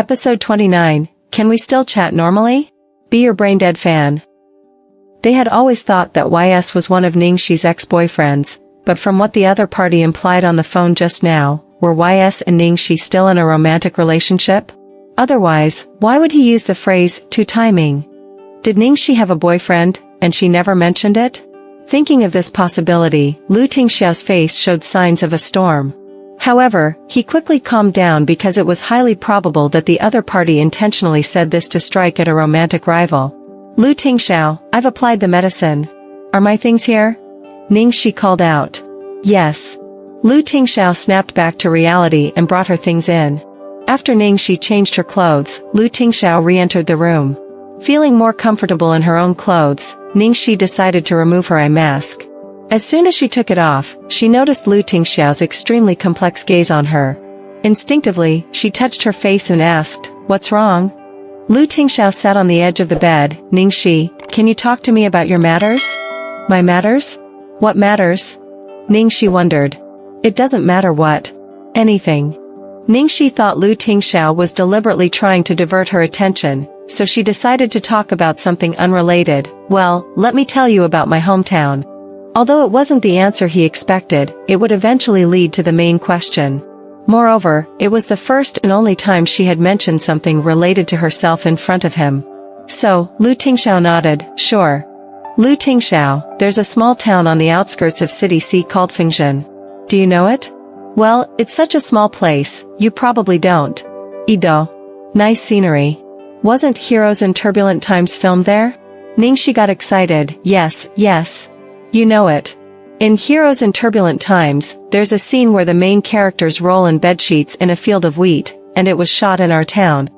Episode 29, Can We Still Chat Normally? Be Your Brain-Dead Fan. They had always thought that YS was one of Ningxi's ex-boyfriends, but from what the other party implied on the phone just now, were YS and Ningxi still in a romantic relationship? Otherwise, why would he use the phrase, to timing? Did Ningxi have a boyfriend, and she never mentioned it? Thinking of this possibility, Lu Tingxiao's face showed signs of a storm. However, he quickly calmed down because it was highly probable that the other party intentionally said this to strike at a romantic rival. Lu Tingxiao, I've applied the medicine. Are my things here? Ningxi called out. Yes. Lu Tingxiao snapped back to reality and brought her things in. After Ningxi changed her clothes, Lu Tingxiao re-entered the room. Feeling more comfortable in her own clothes, Ningxi decided to remove her eye mask. As soon as she took it off, she noticed Lu Tingxiao's extremely complex gaze on her. Instinctively, she touched her face and asked, "What's wrong?" Lu Tingxiao sat on the edge of the bed. "Ningxi, can you talk to me about your matters?" "My matters? What matters?" Ningxi wondered. "It doesn't matter what. Anything." Ningxi thought Lu Tingxiao was deliberately trying to divert her attention, so she decided to talk about something unrelated. "Well, let me tell you about my hometown." Although it wasn't the answer he expected, it would eventually lead to the main question. Moreover, it was the first and only time she had mentioned something related to herself in front of him. So, Lu Tingxiao nodded, "Sure. Lu Tingxiao, there's a small town on the outskirts of City C called Fengzhen. Do you know it?" "Well, it's such a small place, you probably don't." "Ido. Nice scenery. Wasn't Heroes in Turbulent Times filmed there?" Ningxi got excited. Yes. You know it. In Heroes in Turbulent Times, there's a scene where the main characters roll in bedsheets in a field of wheat, and it was shot in our town.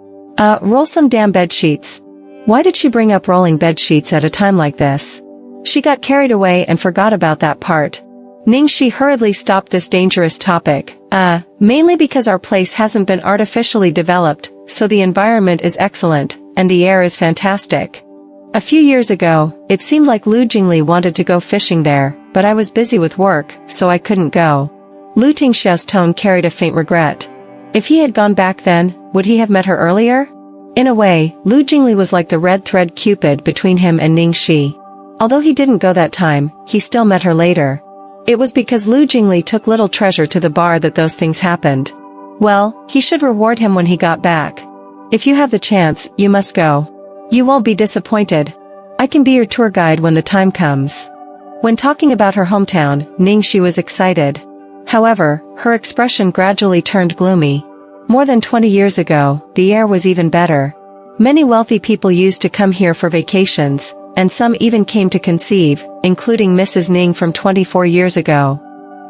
Roll some damn bedsheets. Why did she bring up rolling bedsheets at a time like this? She got carried away and forgot about that part. Ningxi hurriedly stopped this dangerous topic. Mainly because our place hasn't been artificially developed, so the environment is excellent, and the air is fantastic. A few years ago, it seemed like Lu Jingli wanted to go fishing there, but I was busy with work, so I couldn't go. Lu Tingxiao's tone carried a faint regret. If he had gone back then, would he have met her earlier? In a way, Lu Jingli was like the red thread Cupid between him and Ningxi. Although he didn't go that time, he still met her later. It was because Lu Jingli took little treasure to the bar that those things happened. Well, he should reward him when he got back. If you have the chance, you must go. You won't be disappointed. I can be your tour guide when the time comes. When talking about her hometown, Ningxi was excited. However, her expression gradually turned gloomy. More than 20 years ago, the air was even better. Many wealthy people used to come here for vacations, and some even came to conceive, including Mrs. Ning from 24 years ago.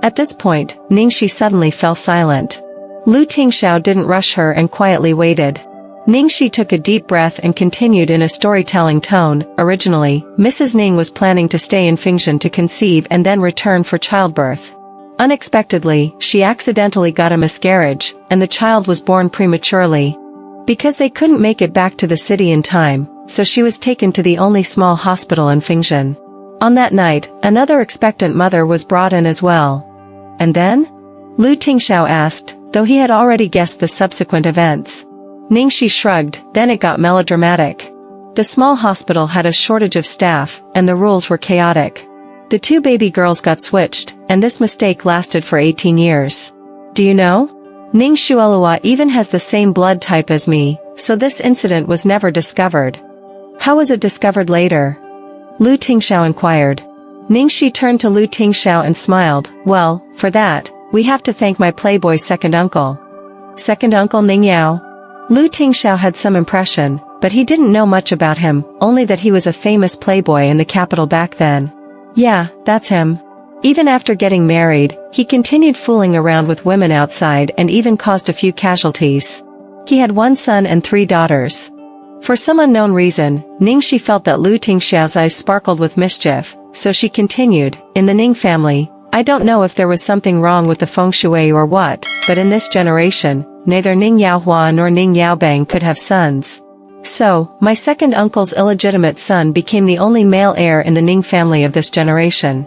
At this point, Ningxi suddenly fell silent. Lu Tingxiao didn't rush her and quietly waited. Ningxi took a deep breath and continued in a storytelling tone. Originally, Mrs. Ning was planning to stay in Fengzhen to conceive and then return for childbirth. Unexpectedly, she accidentally got a miscarriage, and the child was born prematurely. Because they couldn't make it back to the city in time, so she was taken to the only small hospital in Fengzhen. On that night, another expectant mother was brought in as well. And then? Lu Tingxiao asked, though he had already guessed the subsequent events. Ningxi shrugged, then it got melodramatic. The small hospital had a shortage of staff, and the rules were chaotic. The two baby girls got switched, and this mistake lasted for 18 years. Do you know? Ning Shuelua even has the same blood type as me, so this incident was never discovered. How was it discovered later? Lu Tingxiao inquired. Ningxi turned to Lu Tingxiao and smiled. Well, for that, we have to thank my playboy second uncle. Second uncle Ning Yao? Lu Tingxiao had some impression, but he didn't know much about him, only that he was a famous playboy in the capital back then. Yeah, that's him. Even after getting married, he continued fooling around with women outside and even caused a few casualties. He had one son and 3 daughters. For some unknown reason, Ningxi felt that Lu Tingxiao's eyes sparkled with mischief, so she continued, in the Ning family, I don't know if there was something wrong with the feng shui or what, but in this generation, neither Ning Yaohua nor Ning Yaobang could have sons. So, my second uncle's illegitimate son became the only male heir in the Ning family of this generation.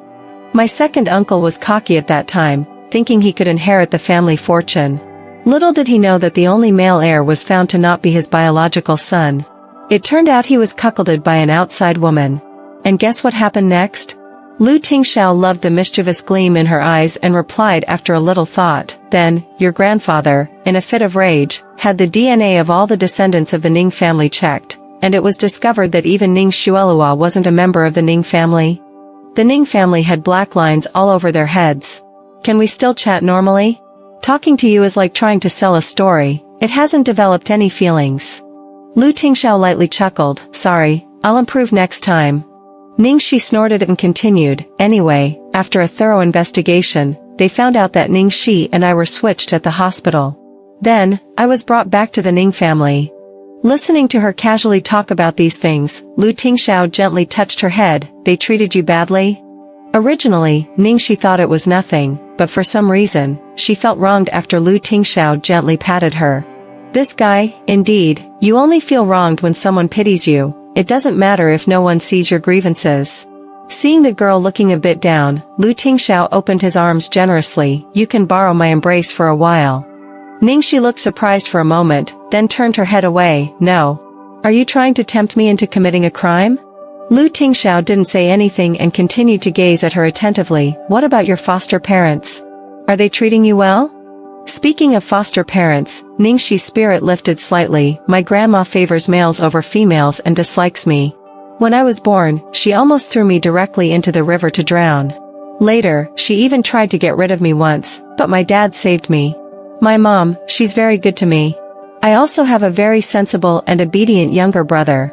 My second uncle was cocky at that time, thinking he could inherit the family fortune. Little did he know that the only male heir was found to not be his biological son. It turned out he was cuckolded by an outside woman. And guess what happened next? Lu Tingxiao loved the mischievous gleam in her eyes and replied after a little thought, "Then, your grandfather, in a fit of rage, had the DNA of all the descendants of the Ning family checked, and it was discovered that even Ning Xuelua wasn't a member of the Ning family. The Ning family had black lines all over their heads. Can we still chat normally? Talking to you is like trying to sell a story, it hasn't developed any feelings." Lu Tingxiao lightly chuckled, "Sorry, I'll improve next time." Ningxi snorted and continued, "Anyway, after a thorough investigation, they found out that Ningxi and I were switched at the hospital. Then, I was brought back to the Ning family." Listening to her casually talk about these things, Lu Tingxiao gently touched her head, "They treated you badly?" Originally, Ningxi thought it was nothing, but for some reason, she felt wronged after Lu Tingxiao gently patted her. "This guy, indeed, you only feel wronged when someone pities you. It doesn't matter if no one sees your grievances." Seeing the girl looking a bit down, Lu Tingxiao opened his arms generously, "You can borrow my embrace for a while." Ningxi looked surprised for a moment, then turned her head away, "No. Are you trying to tempt me into committing a crime?" Lu Tingxiao didn't say anything and continued to gaze at her attentively. "What about your foster parents? Are they treating you well?" Speaking of foster parents, Ningxi's spirit lifted slightly. "My grandma favors males over females and dislikes me. When I was born, she almost threw me directly into the river to drown. Later, she even tried to get rid of me once, but my dad saved me. My mom, she's very good to me. I also have a very sensible and obedient younger brother."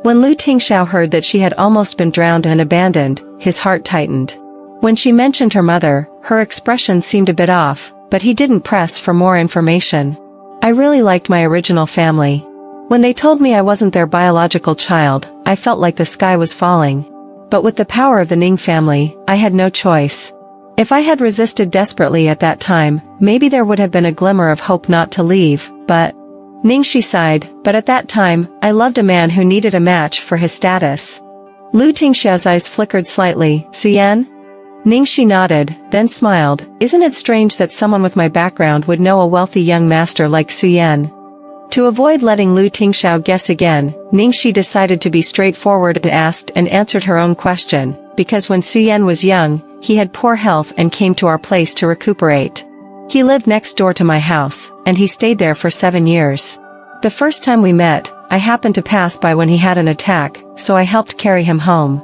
When Lu Tingxiao heard that she had almost been drowned and abandoned, his heart tightened. When she mentioned her mother, her expression seemed a bit off, but he didn't press for more information. "I really liked my original family. When they told me I wasn't their biological child, I felt like the sky was falling. But with the power of the Ning family, I had no choice. If I had resisted desperately at that time, maybe there would have been a glimmer of hope not to leave, but..." Ningxi sighed, "But at that time, I loved a man who needed a match for his status." Lu Tingxiao's eyes flickered slightly. "Suyan?" Ningxi nodded, then smiled. "Isn't it strange that someone with my background would know a wealthy young master like Suyan?" To avoid letting Lu Tingxiao guess again, Ningxi decided to be straightforward and asked and answered her own question, "Because when Suyan was young, he had poor health and came to our place to recuperate. He lived next door to my house, and he stayed there for 7 years. The first time we met, I happened to pass by when he had an attack, so I helped carry him home.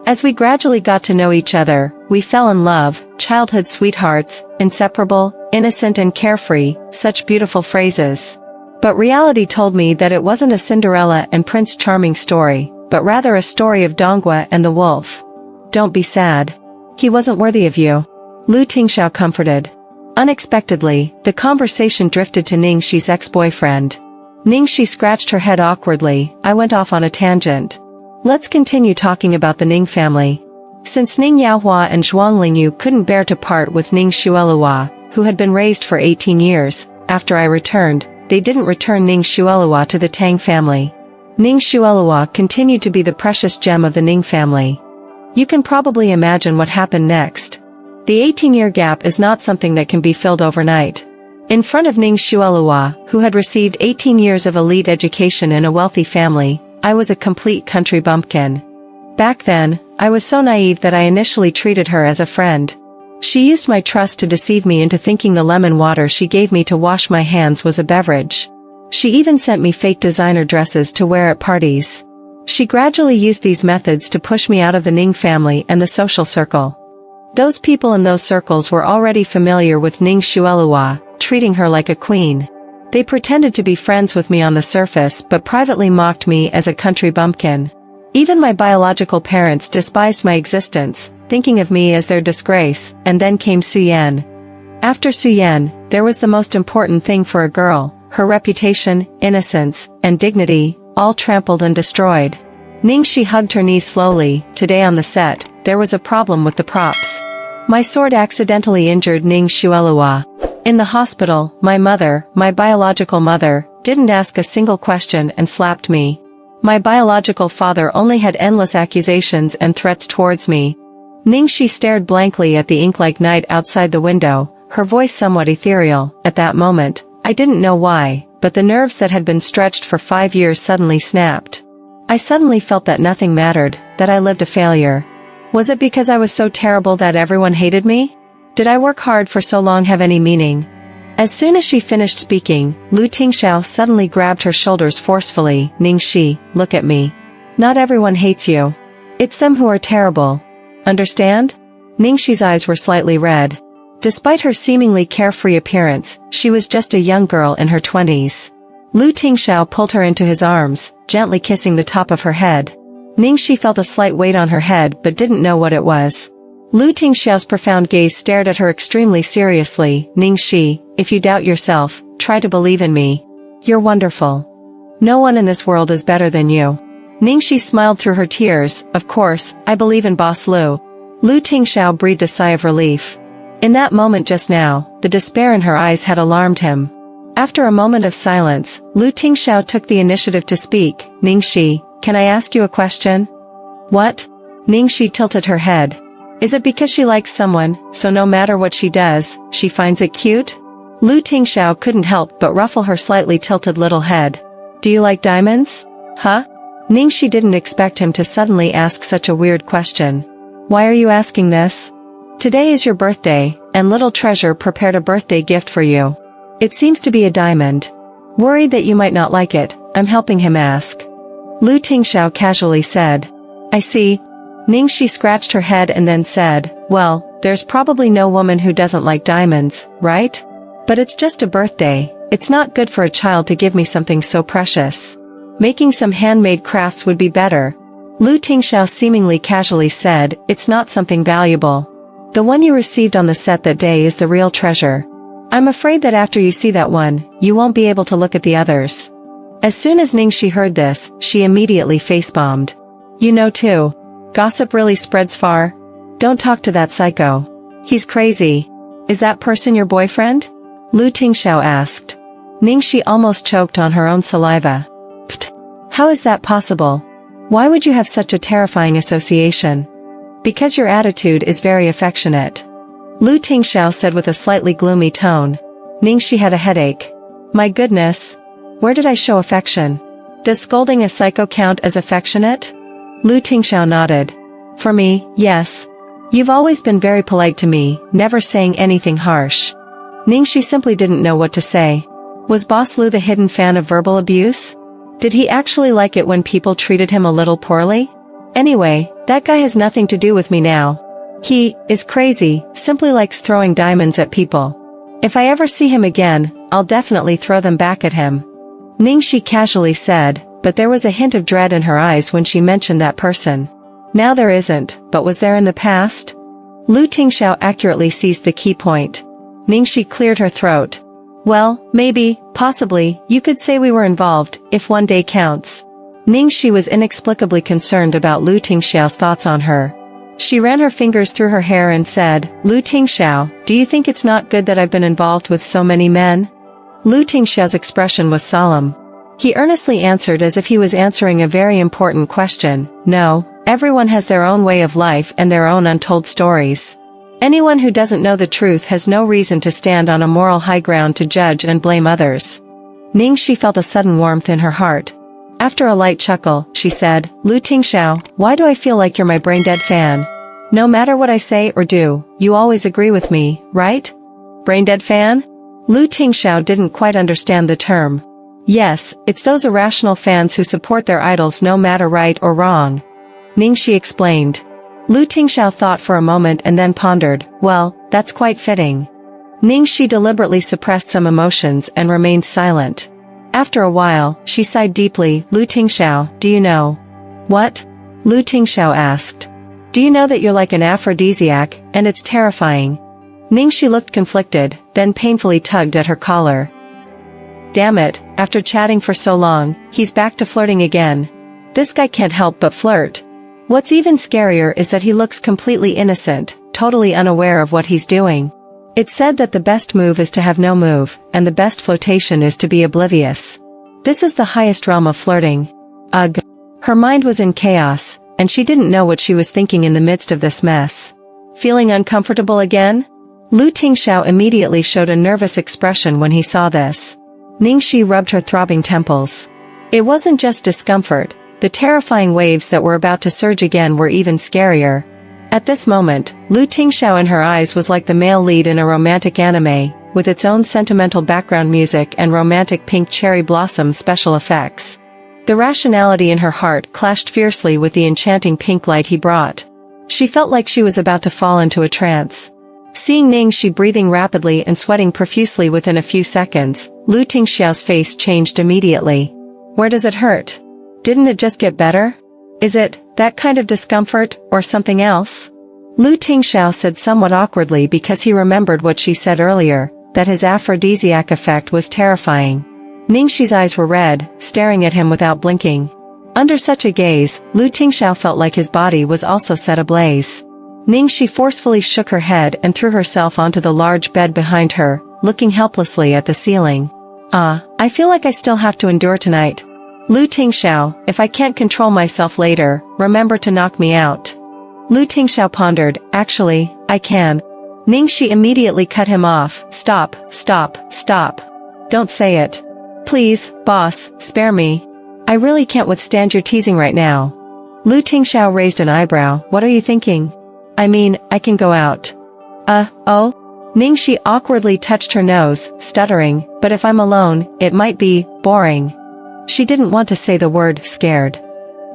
As we gradually got to know each other, we fell in love, childhood sweethearts, inseparable, innocent and carefree, such beautiful phrases. But reality told me that it wasn't a Cinderella and Prince Charming story, but rather a story of Dongua and the wolf. Don't be sad. He wasn't worthy of you." Lu Tingxiao comforted. Unexpectedly, the conversation drifted to Ningxi's ex-boyfriend. Ningxi scratched her head awkwardly. "I went off on a tangent. Let's continue talking about the Ning family. Since Ning Yaohua and Zhuang Lingyu couldn't bear to part with Ning Xuelua, who had been raised for 18 years, after I returned, they didn't return Ning Xuelua to the Tang family. Ning Xuelua continued to be the precious gem of the Ning family. You can probably imagine what happened next. The 18-year gap is not something that can be filled overnight. In front of Ning Xuelua, who had received 18 years of elite education in a wealthy family, I was a complete country bumpkin. Back then, I was so naive that I initially treated her as a friend. She used my trust to deceive me into thinking the lemon water she gave me to wash my hands was a beverage. She even sent me fake designer dresses to wear at parties. She gradually used these methods to push me out of the Ning family and the social circle. Those people in those circles were already familiar with Ning Xuelua, treating her like a queen. They pretended to be friends with me on the surface but privately mocked me as a country bumpkin. Even my biological parents despised my existence, thinking of me as their disgrace, and then came Suyan. After Suyan, there was the most important thing for a girl, her reputation, innocence, and dignity, all trampled and destroyed. Ningxi hugged her knees slowly. Today on the set, there was a problem with the props. My sword accidentally injured Ning Xuelua. In the hospital, my mother, my biological mother, didn't ask a single question and slapped me. My biological father only had endless accusations and threats towards me. Ningxi stared blankly at the ink-like night outside the window, her voice somewhat ethereal. At that moment, I didn't know why, but the nerves that had been stretched for 5 years suddenly snapped. I suddenly felt that nothing mattered, that I lived a failure. Was it because I was so terrible that everyone hated me? Did I work hard for so long have any meaning? As soon as she finished speaking, Lu Tingxiao suddenly grabbed her shoulders forcefully. Ningxi, look at me. Not everyone hates you. It's them who are terrible. Understand? Ningxi's eyes were slightly red. Despite her seemingly carefree appearance, she was just a young girl in her 20s. Lu Tingxiao pulled her into his arms, gently kissing the top of her head. Ningxi felt a slight weight on her head but didn't know what it was. Lu Tingxiao's profound gaze stared at her extremely seriously. Ningxi, if you doubt yourself, try to believe in me. You're wonderful. No one in this world is better than you. Ningxi smiled through her tears. Of course, I believe in Boss Lu. Lu Tingxiao breathed a sigh of relief. In that moment just now, the despair in her eyes had alarmed him. After a moment of silence, Lu Tingxiao took the initiative to speak. Ningxi, can I ask you a question? What? Ningxi tilted her head. Is it because she likes someone, so no matter what she does, she finds it cute? Lu Tingxiao couldn't help but ruffle her slightly tilted little head. Do you like diamonds? Huh? Ningxi didn't expect him to suddenly ask such a weird question. Why are you asking this? Today is your birthday, and little treasure prepared a birthday gift for you. It seems to be a diamond. Worried that you might not like it, I'm helping him ask. Lu Tingxiao casually said. I see. Ningxi scratched her head and then said, well, there's probably no woman who doesn't like diamonds, right? But it's just a birthday, it's not good for a child to give me something so precious. Making some handmade crafts would be better. Lu Tingxiao seemingly casually said, it's not something valuable. The one you received on the set that day is the real treasure. I'm afraid that after you see that one, you won't be able to look at the others. As soon as Ningxi heard this, she immediately face-bombed. You know too. Gossip really spreads far. Don't talk to that psycho. He's crazy. Is that person your boyfriend? Lu Tingxiao asked. Ningxi almost choked on her own saliva. Pfft. How is that possible? Why would you have such a terrifying association? Because your attitude is very affectionate. Lu Tingxiao said with a slightly gloomy tone. Ningxi had a headache. My goodness. Where did I show affection? Does scolding a psycho count as affectionate? Lu Tingxiao nodded. For me, yes. You've always been very polite to me, never saying anything harsh. Ningxi simply didn't know what to say. Was Boss Lu the hidden fan of verbal abuse? Did he actually like it when people treated him a little poorly? Anyway, that guy has nothing to do with me now. He is crazy, simply likes throwing diamonds at people. If I ever see him again, I'll definitely throw them back at him. Ningxi casually said, but there was a hint of dread in her eyes when she mentioned that person. Now there isn't, but was there in the past? Lu Tingxiao accurately seized the key point. Ningxi cleared her throat. Well, maybe, possibly, you could say we were involved, if one day counts. Ningxi was inexplicably concerned about Lu Tingxiao's thoughts on her. She ran her fingers through her hair and said, Lu Tingxiao, do you think it's not good that I've been involved with so many men? Lu Tingxiao's expression was solemn. He earnestly answered as if he was answering a very important question. No, everyone has their own way of life and their own untold stories. Anyone who doesn't know the truth has no reason to stand on a moral high ground to judge and blame others. Ningxi felt a sudden warmth in her heart. After a light chuckle, she said, Lu Tingxiao, why do I feel like you're my brain-dead fan? No matter what I say or do, you always agree with me, right? Brain-dead fan? Lu Tingxiao didn't quite understand the term. Yes, it's those irrational fans who support their idols no matter right or wrong. Ningxi explained. Lu Tingxiao thought for a moment and then pondered, well, that's quite fitting. Ningxi deliberately suppressed some emotions and remained silent. After a while, she sighed deeply. Lu Tingxiao, do you know? What? Lu Tingxiao asked. Do you know that you're like an aphrodisiac, and it's terrifying? Ningxi looked conflicted, then painfully tugged at her collar. Damn it, after chatting for so long, he's back to flirting again. This guy can't help but flirt. What's even scarier is that he looks completely innocent, totally unaware of what he's doing. It's said that the best move is to have no move, and the best flirtation is to be oblivious. This is the highest realm of flirting. Ugh. Her mind was in chaos, and she didn't know what she was thinking in the midst of this mess. Feeling uncomfortable again? Lu Tingxiao immediately showed a nervous expression when he saw this. Ningxi rubbed her throbbing temples. It wasn't just discomfort, the terrifying waves that were about to surge again were even scarier. At this moment, Lu Tingxiao in her eyes was like the male lead in a romantic anime, with its own sentimental background music and romantic pink cherry blossom special effects. The rationality in her heart clashed fiercely with the enchanting pink light he brought. She felt like she was about to fall into a trance. Seeing Ningxi breathing rapidly and sweating profusely within a few seconds, Lu Tingxiao's face changed immediately. Where does it hurt? Didn't it just get better? Is it that kind of discomfort, or something else? Lu Tingxiao said somewhat awkwardly because he remembered what she said earlier, that his aphrodisiac effect was terrifying. Ningxi's eyes were red, staring at him without blinking. Under such a gaze, Lu Tingxiao felt like his body was also set ablaze. Ningxi forcefully shook her head and threw herself onto the large bed behind her, looking helplessly at the ceiling. I feel like I still have to endure tonight. Lu Tingxiao, if I can't control myself later, remember to knock me out. Lu Tingxiao pondered, actually, I can. Ningxi immediately cut him off. Stop. Don't say it. Please, boss, spare me. I really can't withstand your teasing right now. Lu Tingxiao raised an eyebrow. What are you thinking? I mean, I can go out. Oh? Ningxi awkwardly touched her nose, stuttering, but if I'm alone, it might be boring. She didn't want to say the word scared.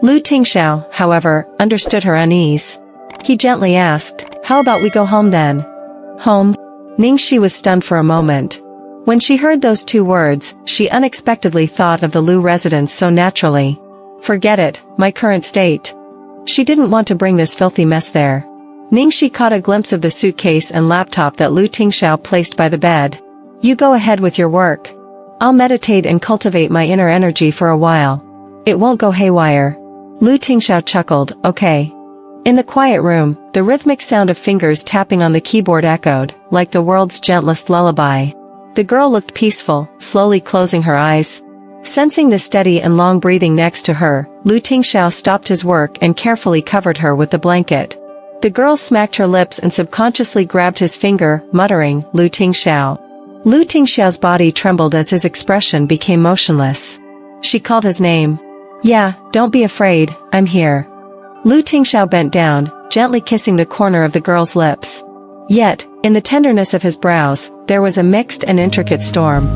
Lu Tingxiao, however, understood her unease. He gently asked, how about we go home then? Home? Ningxi was stunned for a moment. When she heard those two words, she unexpectedly thought of the Lu residence so naturally. Forget it, my current state. She didn't want to bring this filthy mess there. Ningxi caught a glimpse of the suitcase and laptop that Lu Tingxiao placed by the bed. You go ahead with your work. I'll meditate and cultivate my inner energy for a while. It won't go haywire. Lu Tingxiao chuckled, okay. In the quiet room, the rhythmic sound of fingers tapping on the keyboard echoed, like the world's gentlest lullaby. The girl looked peaceful, slowly closing her eyes. Sensing the steady and long breathing next to her, Lu Tingxiao stopped his work and carefully covered her with the blanket. The girl smacked her lips and subconsciously grabbed his finger, muttering, Lu Tingxiao. Lu Tingxiao's body trembled as his expression became motionless. She called his name. Yeah, don't be afraid, I'm here. Lu Tingxiao bent down, gently kissing the corner of the girl's lips. Yet, in the tenderness of his brows, there was a mixed and intricate storm.